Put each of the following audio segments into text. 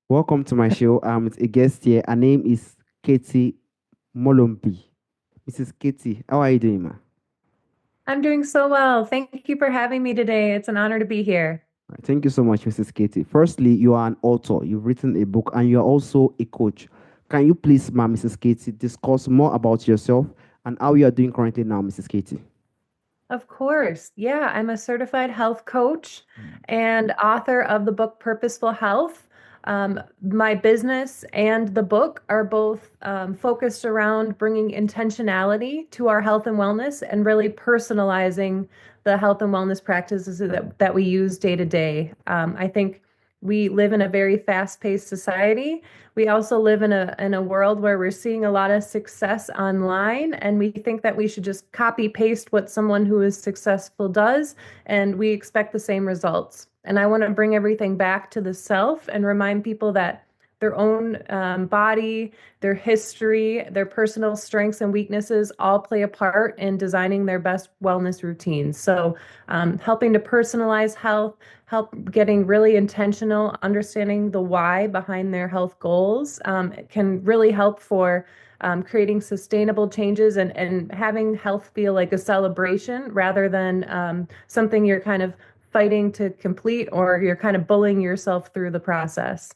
Welcome to my show. It's a guest here. Her name is Katie Molumby. Mrs. Katie, how are you doing, ma? I'm doing so well. Thank you for having me today. It's an honor to be here. Right, thank you so much, Mrs. Katie. Firstly, you are an author. You've written a book, and you are also a coach. Can you please, ma, Mrs. Katie, discuss more about yourself and how you are doing currently now, Mrs. Katie? Of course. Yeah, I'm a certified health coach and author of the book Purposeful Health. My business and the book are both focused around bringing intentionality to our health and wellness and really personalizing the health and wellness practices that we use day to day. I think we live in a very fast-paced society. We also live in a world where we're seeing a lot of success online, and we think that we should just copy paste what someone who is successful does, and we expect the same results. And I want to bring everything back to the self and remind people that their own body, their history, their personal strengths and weaknesses all play a part in designing their best wellness routines. So, helping to personalize health, help getting really intentional, understanding the why behind their health goals, can really help for creating sustainable changes and having health feel like a celebration rather than something you're kind of fighting to complete or you're kind of bullying yourself through the process.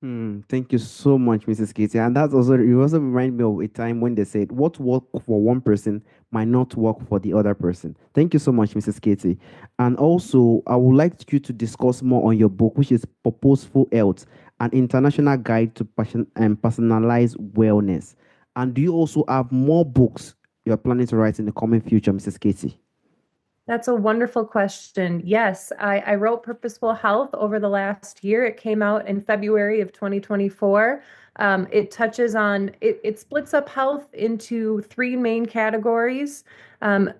Thank you so much, Mrs. Katie. And that's also, you also remind me of a time when they said, what work for one person might not work for the other person. Thank you so much, Mrs. Katie. And also, I would like you to discuss more on your book, which is Purposeful Health, an international guide to personalized wellness. And do you also have more books you're planning to write in the coming future, Mrs. Katie? That's a wonderful question. Yes, I wrote Purposeful Health over the last year. It came out in February of 2024. It touches on, it splits up health into three main categories: um,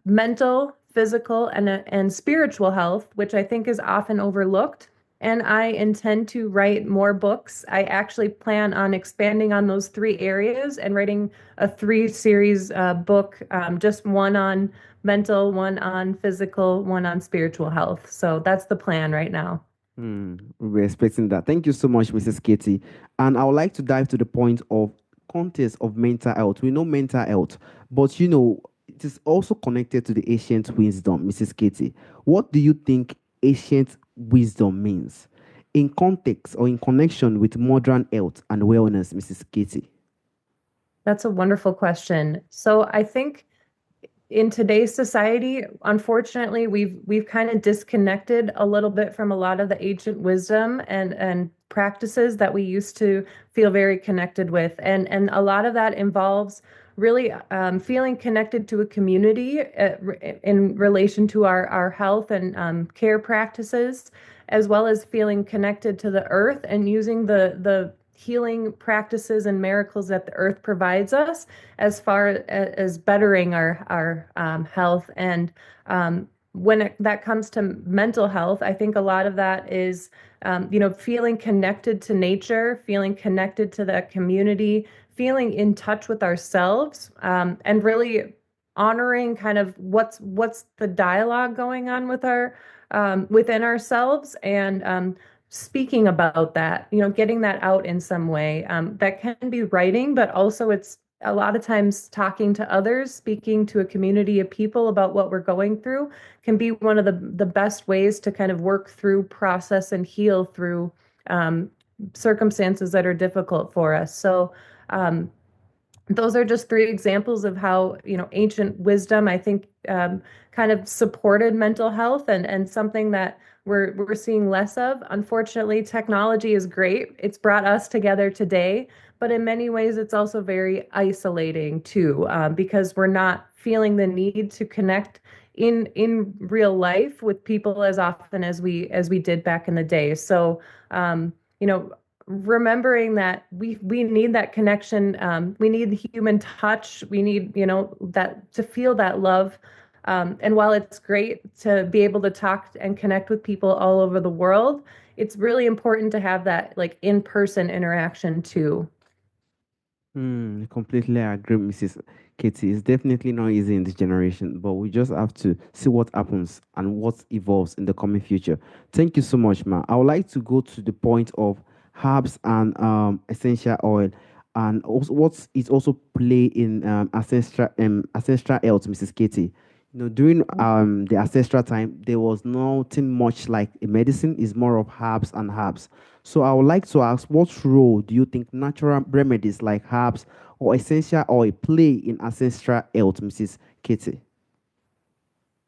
mental, physical, and spiritual health, which I think is often overlooked. And I intend to write more books. I actually plan on expanding on those three areas and writing a three series book, just one on mental, one on physical, one on spiritual health. So that's the plan right now. We're expecting that. Thank you so much, Mrs. Katie. And I would like to dive to the point of context of mental health. We know mental health, but it is also connected to the ancient wisdom, Mrs. Katie. What do you think ancient wisdom means in context or in connection with modern health and wellness, Mrs. Katie? That's a wonderful question. So I think in today's society, unfortunately, we've kind of disconnected a little bit from a lot of the ancient wisdom and practices that we used to feel very connected with, and a lot of that involves really feeling connected to a community in relation to our health and care practices, as well as feeling connected to the earth and using the healing practices and miracles that the earth provides us as far as bettering our health. And when that comes to mental health, I think a lot of that is, feeling connected to nature, feeling connected to the community, feeling in touch with ourselves, and really honoring kind of what's the dialogue going on with our within ourselves and speaking about that, getting that out in some way. That can be writing, but also it's a lot of times talking to others, speaking to a community of people about what we're going through can be one of the best ways to kind of work through, process, and heal through um, circumstances that are difficult for us. So, um, those are just three examples of how, ancient wisdom, I think, kind of supported mental health and something that we're seeing less of. Unfortunately, technology is great. It's brought us together today, but in many ways, it's also very isolating too, because we're not feeling the need to connect in real life with people as often as we did back in the day. So, remembering that we need that connection, we need human touch, we need, that to feel that love, and while it's great to be able to talk and connect with people all over the world, it's really important to have that like in-person interaction too. Completely agree, Mrs. Katie. It's definitely not easy in this generation, but we just have to see what happens and what evolves in the coming future. Thank you so much, ma. I would like to go to the point of herbs and essential oil, and also what is also play in ancestral health, Mrs. Katie. During the ancestral time, there was nothing much like a medicine. It's more of herbs and herbs. So I would like to ask, what role do you think natural remedies like herbs or essential oil play in ancestral health, Mrs. Katie?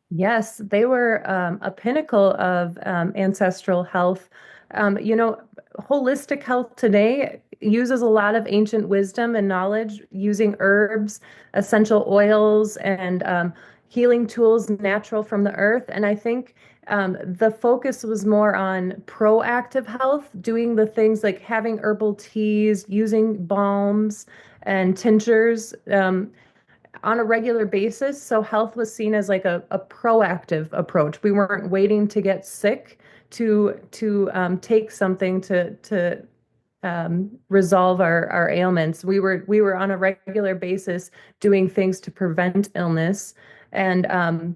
Yes, they were a pinnacle of ancestral health. You know, holistic health today uses a lot of ancient wisdom and knowledge using herbs, essential oils, and healing tools natural from the earth. And I think the focus was more on proactive health, doing the things like having herbal teas, using balms and tinctures. On a regular basis. So health was seen as like a proactive approach. We weren't waiting to get sick to take something to resolve our ailments. We were on a regular basis doing things to prevent illness and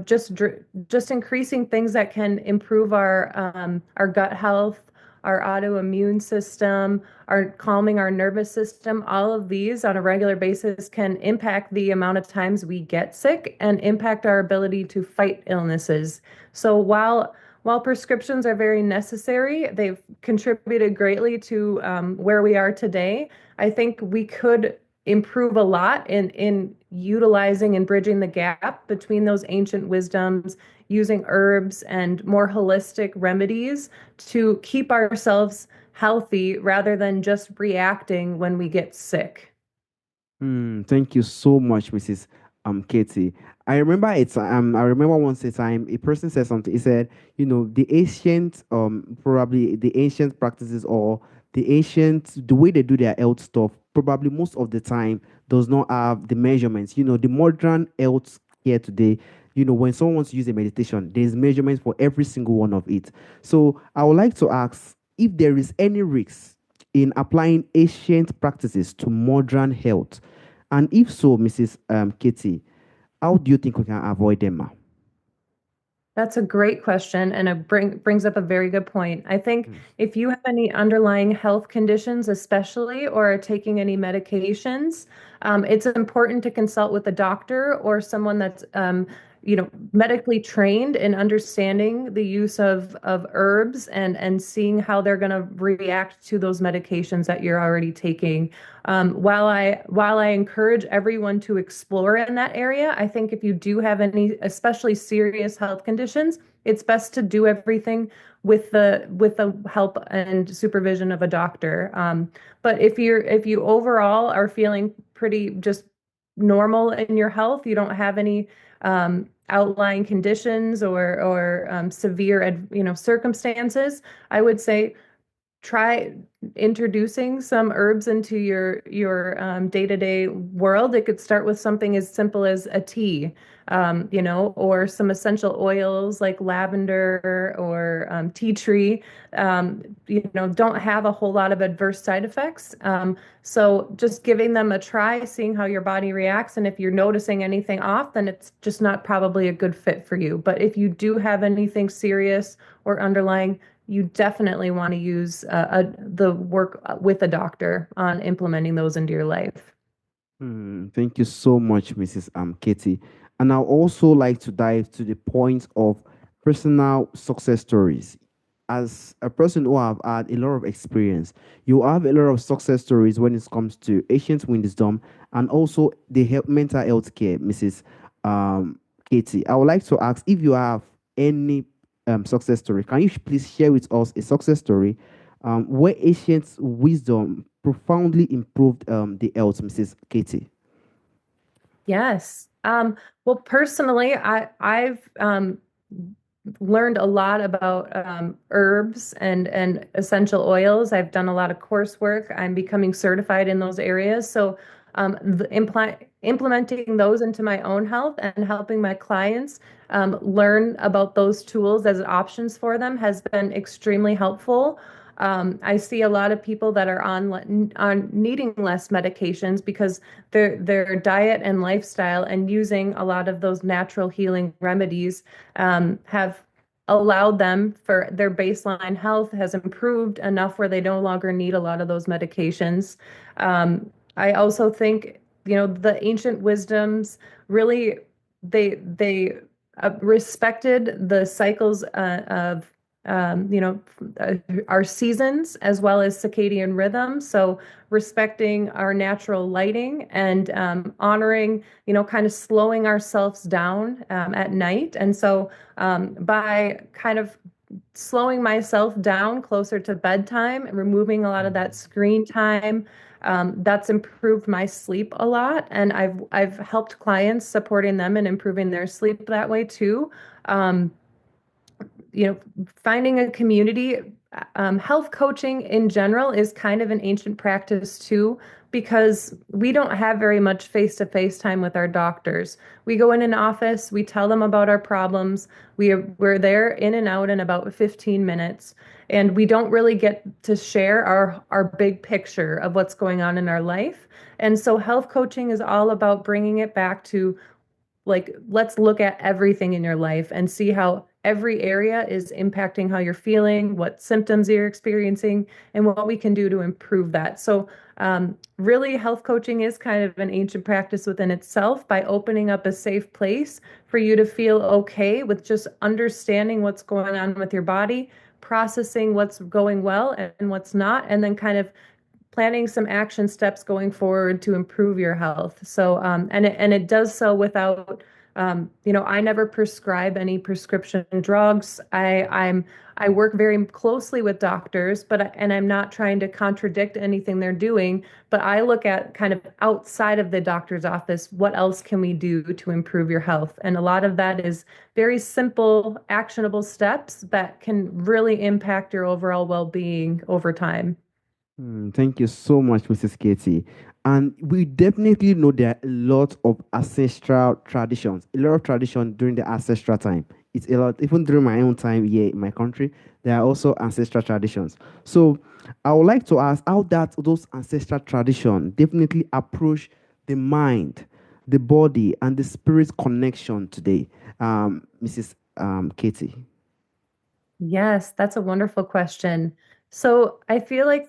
just increasing things that can improve our gut health, our autoimmune system, our calming our nervous system. All of these on a regular basis can impact the amount of times we get sick and impact our ability to fight illnesses. So while prescriptions are very necessary, they've contributed greatly to where we are today. I think we could improve a lot in utilizing and bridging the gap between those ancient wisdoms, using herbs and more holistic remedies to keep ourselves healthy rather than just reacting when we get sick. Thank you so much, Mrs. Katie. I remember once a time a person said something. He said, the ancient probably the ancient practices or the way they do their health stuff, probably most of the time does not have the measurements. The modern health care today, when someone wants to use a meditation, there's measurements for every single one of it. So I would like to ask if there is any risk in applying ancient practices to modern health. And if so, Mrs. Katie, how do you think we can avoid them, ma? That's a great question, and it brings up a very good point. I think Mm. if you have any underlying health conditions, especially, or are taking any medications, it's important to consult with a doctor or someone that's, medically trained in understanding the use of herbs and seeing how they're going to react to those medications that you're already taking. While I encourage everyone to explore in that area, I think if you do have any especially serious health conditions, it's best to do everything with the help and supervision of a doctor. But if you overall are feeling pretty just normal in your health, you don't have any outlying conditions or severe circumstances, I would say try introducing some herbs into your day-to-day world. It could start with something as simple as a tea, or some essential oils like lavender or tea tree. Don't have a whole lot of adverse side effects. So just giving them a try, seeing how your body reacts, and if you're noticing anything off, then it's just not probably a good fit for you. But if you do have anything serious or underlying, you definitely want to use the work with a doctor on implementing those into your life. Thank you so much, Mrs. Katie. And I'd also like to dive to the point of personal success stories. As a person who have had a lot of experience, you have a lot of success stories when it comes to ancient wisdom and also the mental health care, Mrs. Katie. I would like to ask if you have any success story. Can you please share with us a success story where ancient wisdom profoundly improved the health, Mrs. Katie? Yes. Well, personally, I've learned a lot about herbs and essential oils. I've done a lot of coursework. I'm becoming certified in those areas. So, implementing those into my own health and helping my clients learn about those tools as options for them has been extremely helpful. I see a lot of people that are on needing less medications because their diet and lifestyle and using a lot of those natural healing remedies have allowed them for their baseline health has improved enough where they no longer need a lot of those medications. I also think, the ancient wisdoms really they respected the cycles of our seasons as well as circadian rhythm. So respecting our natural lighting and honoring, kind of slowing ourselves down at night. And so by kind of slowing myself down closer to bedtime and removing a lot of that screen time, that's improved my sleep a lot. And I've helped clients supporting them and improving their sleep that way too. Um, Finding a community, health coaching in general is kind of an ancient practice too, because we don't have very much face-to-face time with our doctors. We go in an office, we tell them about our problems. We're there in and out in about 15 minutes, and we don't really get to share our big picture of what's going on in our life. And so health coaching is all about bringing it back to, like, let's look at everything in your life and see how every area is impacting how you're feeling, what symptoms you're experiencing, and what we can do to improve that. So, really, health coaching is kind of an ancient practice within itself by opening up a safe place for you to feel okay with just understanding what's going on with your body, processing what's going well and what's not, and then kind of planning some action steps going forward to improve your health. So, and it does so without, I never prescribe any prescription drugs. I work very closely with doctors, and I'm not trying to contradict anything they're doing, but I look at kind of outside of the doctor's office, what else can we do to improve your health? And a lot of that is very simple, actionable steps that can really impact your overall well-being over time. Thank you so much, Mrs. Katie. And we definitely know there are a lot of ancestral traditions, a lot of tradition during the ancestral time. It's a lot, even during my own time here in my country, there are also ancestral traditions. So I would like to ask how those ancestral tradition definitely approach the mind, the body, and the spirit connection today, Mrs. Katie. Yes, that's a wonderful question. So I feel like,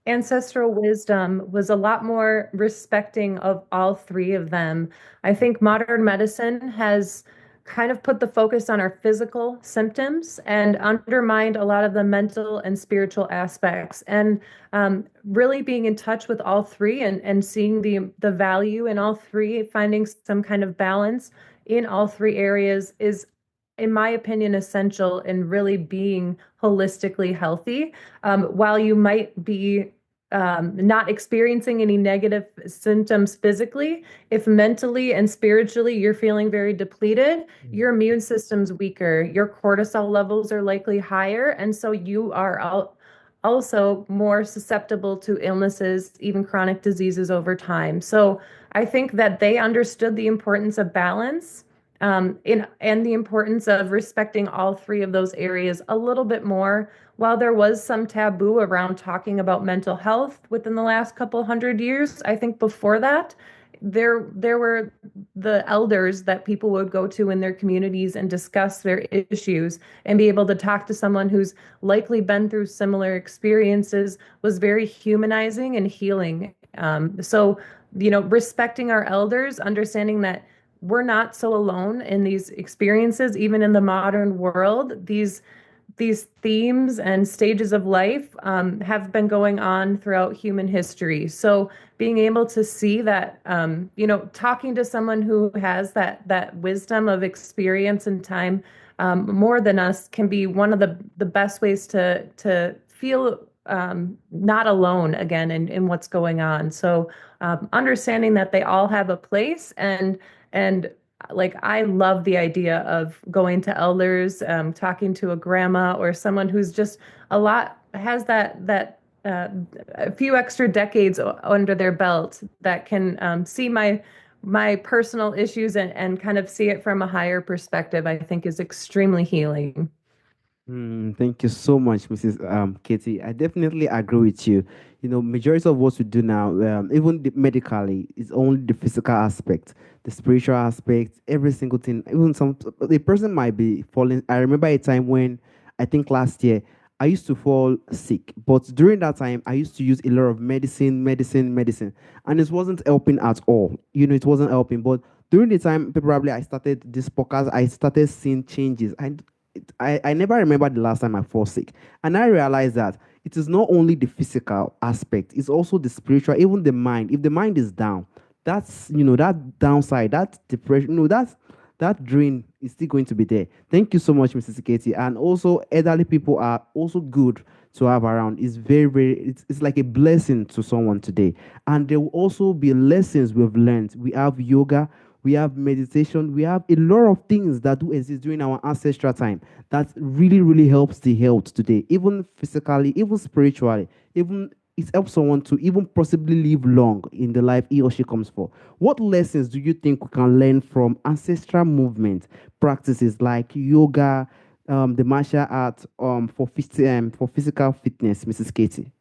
ancestral wisdom was a lot more respecting of all three of them. I think modern medicine has kind of put the focus on our physical symptoms and undermined a lot of the mental and spiritual aspects. And really being in touch with all three and seeing the value in all three, finding some kind of balance in all three areas is, in my opinion, essential in really being holistically healthy. While you might be not experiencing any negative symptoms physically, if mentally and spiritually you're feeling very depleted, your immune system's weaker, your cortisol levels are likely higher, and so you are also more susceptible to illnesses, even chronic diseases over time. So I think that they understood the importance of balance, and the importance of respecting all three of those areas a little bit more. While there was some taboo around talking about mental health within the last couple hundred years, I think before that, there were the elders that people would go to in their communities and discuss their issues, and be able to talk to someone who's likely been through similar experiences was very humanizing and healing. So, respecting our elders, understanding that we're not so alone in these experiences, even in the modern world. These themes and stages of life have been going on throughout human history. So being able to see that, talking to someone who has that wisdom of experience and time more than us can be one of the best ways to feel not alone again in what's going on. So understanding that they all have a place, and like, I love the idea of going to elders, talking to a grandma or someone who's just has uh, a few extra decades under their belt that can see my personal issues and kind of see it from a higher perspective, I think is extremely healing. Thank you so much, Mrs. Katie. I definitely agree with you. You know, majority of what we do now, even medically, is only the physical aspect, the spiritual aspect, every single thing. Even some, the person might be falling. I remember a time when I think last year I used to fall sick, but during that time I used to use a lot of medicine, and it wasn't helping at all. You know, it wasn't helping. But during the time, probably I started this podcast, I started seeing changes. I never remember the last time I fall sick. And I realized that it is not only the physical aspect, it's also the spiritual, even the mind. If the mind is down, that's, that downside, that depression, that drain is still going to be there. Thank you so much, Mrs. Katie. And also, elderly people are also good to have around. It's it's like a blessing to someone today. And there will also be lessons we've learned. We have yoga, we have meditation, we have a lot of things that do exist during our ancestral time that really, really helps the health today, even physically, even spiritually, even it helps someone to even possibly live long in the life he or she comes for. What lessons do you think we can learn from ancestral movement practices like yoga, the martial art, for physical fitness, Mrs. Katie?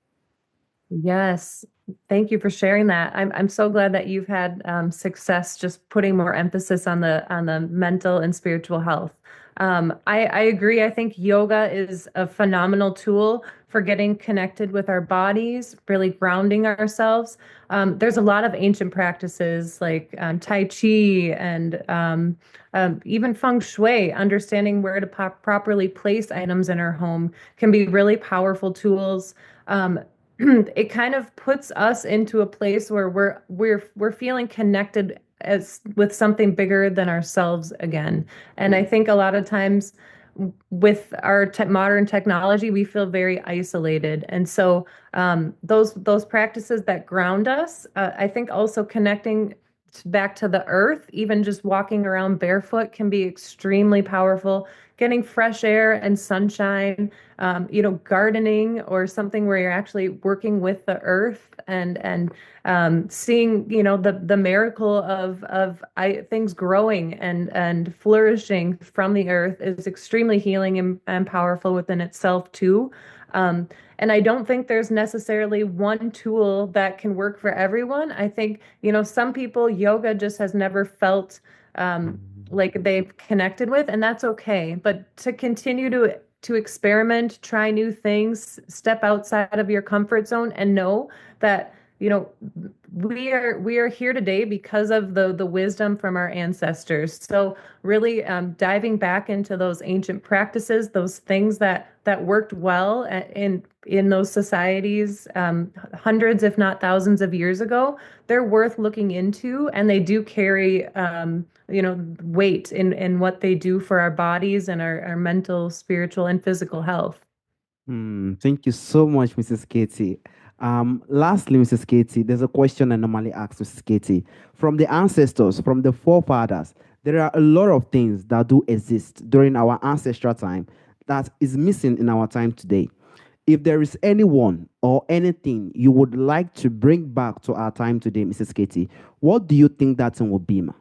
Yes. Thank you for sharing that. I'm so glad that you've had success just putting more emphasis on the mental and spiritual health. I agree. I think yoga is a phenomenal tool for getting connected with our bodies, really grounding ourselves. There's a lot of ancient practices like Tai Chi and even Feng Shui. Understanding where to properly place items in our home can be really powerful tools. It kind of puts us into a place where we're feeling connected as with something bigger than ourselves again. And I think a lot of times with our modern technology, we feel very isolated. And so those practices that ground us, I think also connecting back to the earth, even just walking around barefoot can be extremely powerful. Getting fresh air and sunshine, gardening or something where you're actually working with the earth and seeing, the miracle of things growing and flourishing from the earth is extremely healing and powerful within itself too. Um, and I don't think there's necessarily one tool that can work for everyone. I think, some people yoga just has never felt um, like they've connected with, and that's okay. But to continue to experiment, try new things, step outside of your comfort zone, and know that we are here today because of the wisdom from our ancestors. So really diving back into those ancient practices, those things that worked well in those societies hundreds, if not thousands of years ago, they're worth looking into, and they do carry weight in what they do for our bodies and our mental, spiritual, and physical health. Thank you so much, Mrs. Katie. Lastly, Mrs. Katie, there's a question I normally ask Mrs. Katie. From the ancestors, from the forefathers, there are a lot of things that do exist during our ancestral time that is missing in our time today. If there is anyone or anything you would like to bring back to our time today, Mrs. Katie, what do you think that thing would be, ma?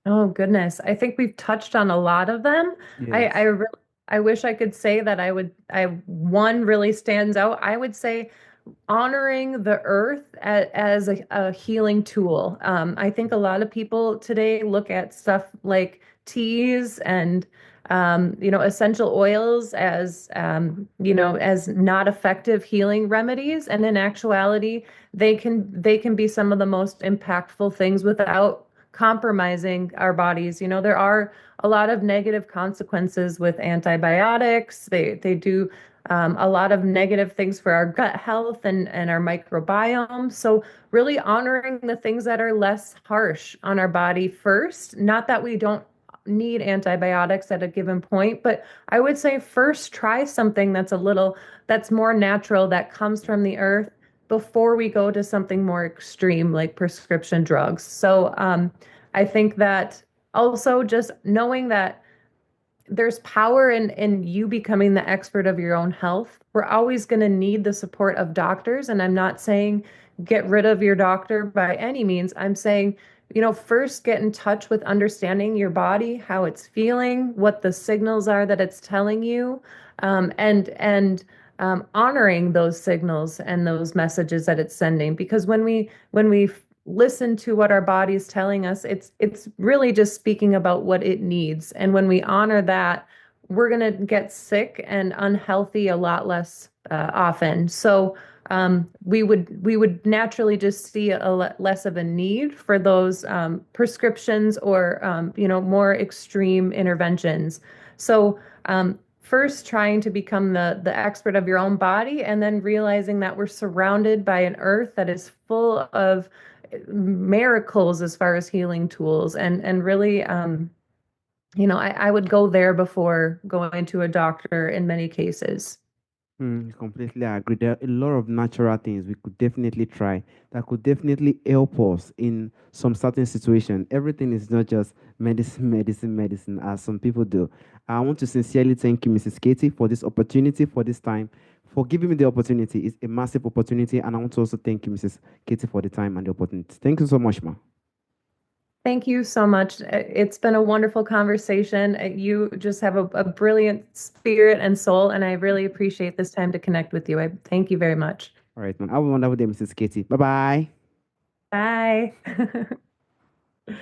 Oh goodness. I think we've touched on a lot of them. I Yes. really I wish I could say that I one really stands out. I would say honoring the earth as a healing tool. I think a lot of people today look at stuff like teas and essential oils as as not effective healing remedies, and in actuality, they can be some of the most impactful things without compromising our bodies. There are a lot of negative consequences with antibiotics. They do a lot of negative things for our gut health and our microbiome. So, really honoring the things that are less harsh on our body first. Not that we don't need antibiotics at a given point, but I would say first try something that's more natural, that comes from the earth before we go to something more extreme like prescription drugs. So, I think that also just knowing that there's power in you becoming the expert of your own health. We're always going to need the support of doctors, and I'm not saying get rid of your doctor by any means. I'm saying first get in touch with understanding your body, how it's feeling, what the signals are that it's telling you, and honoring those signals and those messages that it's sending. Because when we listen to what our body is telling us, it's really just speaking about what it needs. And when we honor that, we're gonna get sick and unhealthy a lot less often. So we would naturally just see less of a need for those prescriptions or more extreme interventions. So first trying to become the expert of your own body, and then realizing that we're surrounded by an earth that is full of miracles as far as healing tools, and really I would go there before going to a doctor in many cases. Completely agree. There are a lot of natural things we could definitely try that could definitely help us in some certain situation. Everything is not just medicine, medicine, medicine, as some people do. I want to sincerely thank you, Mrs. Katie, for this opportunity, for this time, for giving me the opportunity. It's a massive opportunity, and I want to also thank you, Mrs. Katie, for the time and the opportunity. Thank you so much, ma. Thank you so much. It's been a wonderful conversation. You just have a brilliant spirit and soul, and I really appreciate this time to connect with you. I thank you very much. All right, man. Have a wonderful day, Mrs. Katie. Bye bye. Bye.